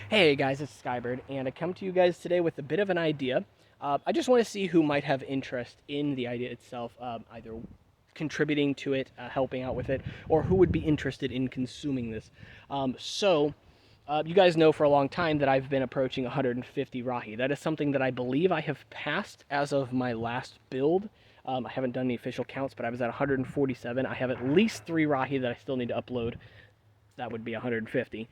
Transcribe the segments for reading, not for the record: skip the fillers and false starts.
Hey guys, it's Skybird, and I come to you guys today with a bit of an idea. I just want to see who might have interest in the idea itself, either contributing to it, helping out with it, or who would be interested in consuming this. You guys know for a long time that I've been approaching 150 Rahi. That is something that I believe I have passed as of my last build. I haven't done any official counts, but I was at 147. I have at least 3 Rahi that I still need to upload. That would be 150.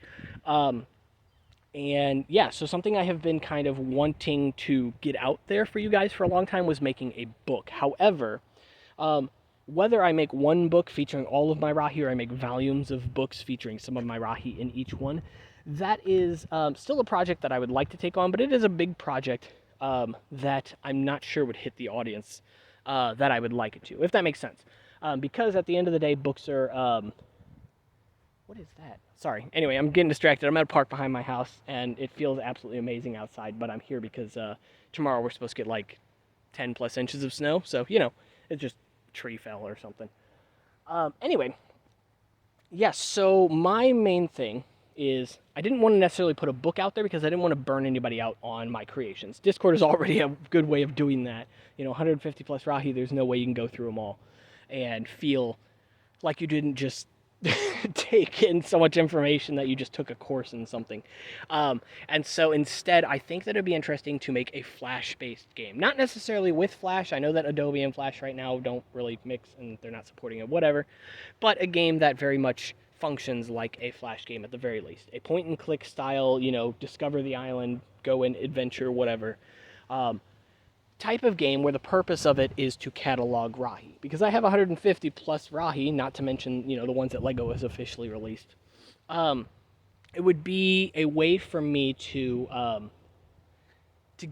And yeah, so something I have been kind of wanting to get out there for you guys for a long time was making a book. However, whether I make one book featuring all of my Rahi or I make volumes of books featuring some of my Rahi in each one, that is still a project that I would like to take on, but it is a big project that I'm not sure would hit the audience that I would like it to, if that makes sense. Because at the end of the day, books are what is that? Sorry. Anyway, I'm getting distracted. I'm at a park behind my house, and it feels absolutely amazing outside, but I'm here because tomorrow we're supposed to get like 10 plus inches of snow, so, it's just a tree fell or something. Anyway, yes, so my main thing is I didn't want to necessarily put a book out there because I didn't want to burn anybody out on my creations. Discord is already a good way of doing that. 150 plus Rahi, there's no way you can go through them all and feel like you didn't just take in so much information that you just took a course in something. And so instead, I think that it'd be interesting to make a Flash-based game. Not necessarily with Flash. I know that Adobe and Flash right now don't really mix and they're not supporting it, whatever. But a game that very much functions like a Flash game at the very least. A point-and-click style, discover the island, go and adventure, whatever. Type of game where the purpose of it is to catalog Rahi. Because I have 150 plus Rahi, not to mention, the ones that LEGO has officially released. It would be a way for me to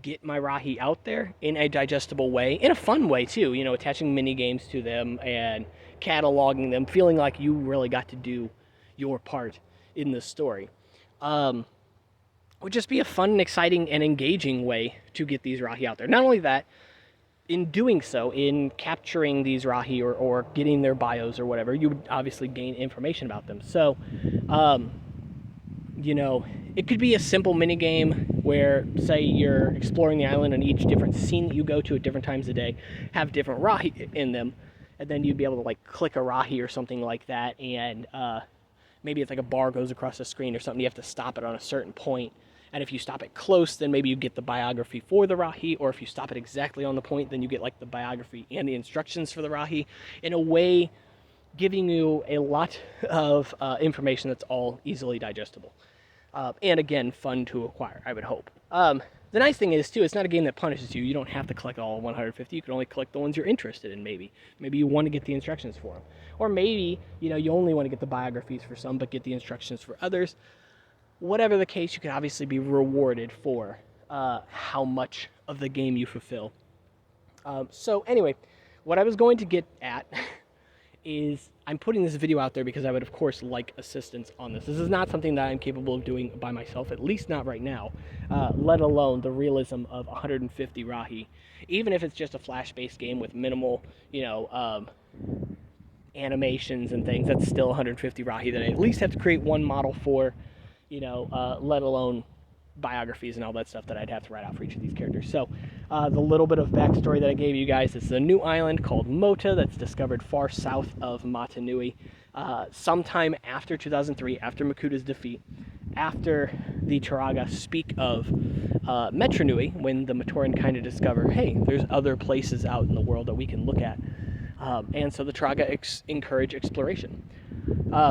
get my Rahi out there in a digestible way, in a fun way too, attaching mini games to them and cataloging them, feeling like you really got to do your part in the story. Would just be a fun and exciting and engaging way to get these Rahi out there. Not only that, in doing so, in capturing these Rahi or getting their bios or whatever, you would obviously gain information about them. So, it could be a simple mini game where, say, you're exploring the island and each different scene that you go to at different times of day have different Rahi in them, and then you'd be able to like click a Rahi or something like that, and maybe it's like a bar goes across the screen or something. You have to stop it on a certain point. And if you stop it close, then maybe you get the biography for the Rahi, or if you stop it exactly on the point, then you get like the biography and the instructions for the Rahi, in a way giving you a lot of information that's all easily digestible. And again, fun to acquire, I would hope. The nice thing is, too, it's not a game that punishes you. You don't have to collect all 150. You can only collect the ones you're interested in, maybe. Maybe you want to get the instructions for them. Or maybe, you only want to get the biographies for some, but get the instructions for others. Whatever the case, you can obviously be rewarded for how much of the game you fulfill. So anyway, what I was going to get at is I'm putting this video out there because I would, of course, like assistance on this. This is not something that I'm capable of doing by myself, at least not right now, let alone the realism of 150 Rahi. Even if it's just a Flash-based game with minimal, animations and things, that's still 150 Rahi that I at least have to create one model for, let alone biographies and all that stuff that I'd have to write out for each of these characters. So the little bit of backstory that I gave you guys is a new island called Mota that's discovered far south of Mata Nui sometime after 2003, after Makuta's defeat, after the Turaga speak of Metra Nui, when the Matoran kind of discover, hey, there's other places out in the world that we can look at. And so the Turaga encourage exploration.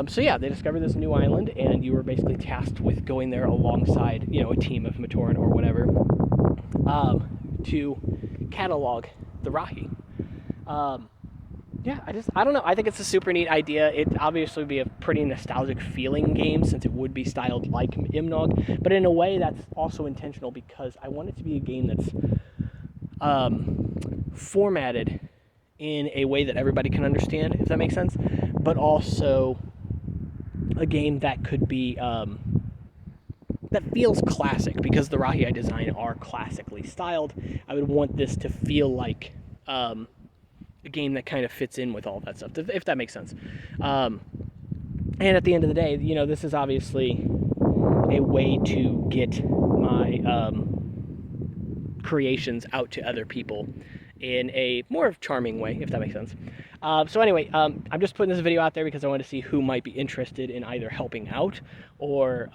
So yeah, they discovered this new island, and you were basically tasked with going there alongside, a team of Matoran or whatever, to catalog the Rahi. Yeah, I don't know. I think it's a super neat idea. It obviously would be a pretty nostalgic feeling game since it would be styled like Imnog, but in a way that's also intentional because I want it to be a game that's formatted in a way that everybody can understand, if that makes sense, but also a game that could be, that feels classic, because the Rahi I design are classically styled. I would want this to feel like a game that kind of fits in with all that stuff, if that makes sense. And at the end of the day, this is obviously, a way to get my creations out to other people in a more charming way, if that makes sense. So anyway, I'm just putting this video out there because I want to see who might be interested in either helping out or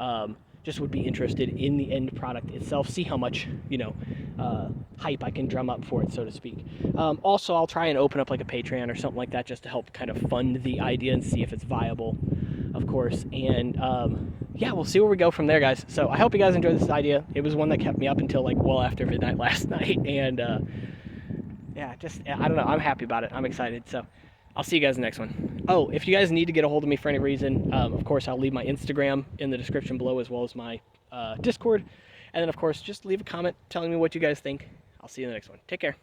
just would be interested in the end product itself, see how much, hype I can drum up for it, so to speak. Also, I'll try and open up like a Patreon or something like that just to help kind of fund the idea and see if it's viable, of course. And yeah, we'll see where we go from there, guys. So I hope you guys enjoyed this idea. It was one that kept me up until like well after midnight last night. And yeah, I don't know. I'm happy about it. I'm excited. So I'll see you guys in the next one. Oh, if you guys need to get a hold of me for any reason, of course, I'll leave my Instagram in the description below as well as my Discord. And then, of course, just leave a comment telling me what you guys think. I'll see you in the next one. Take care.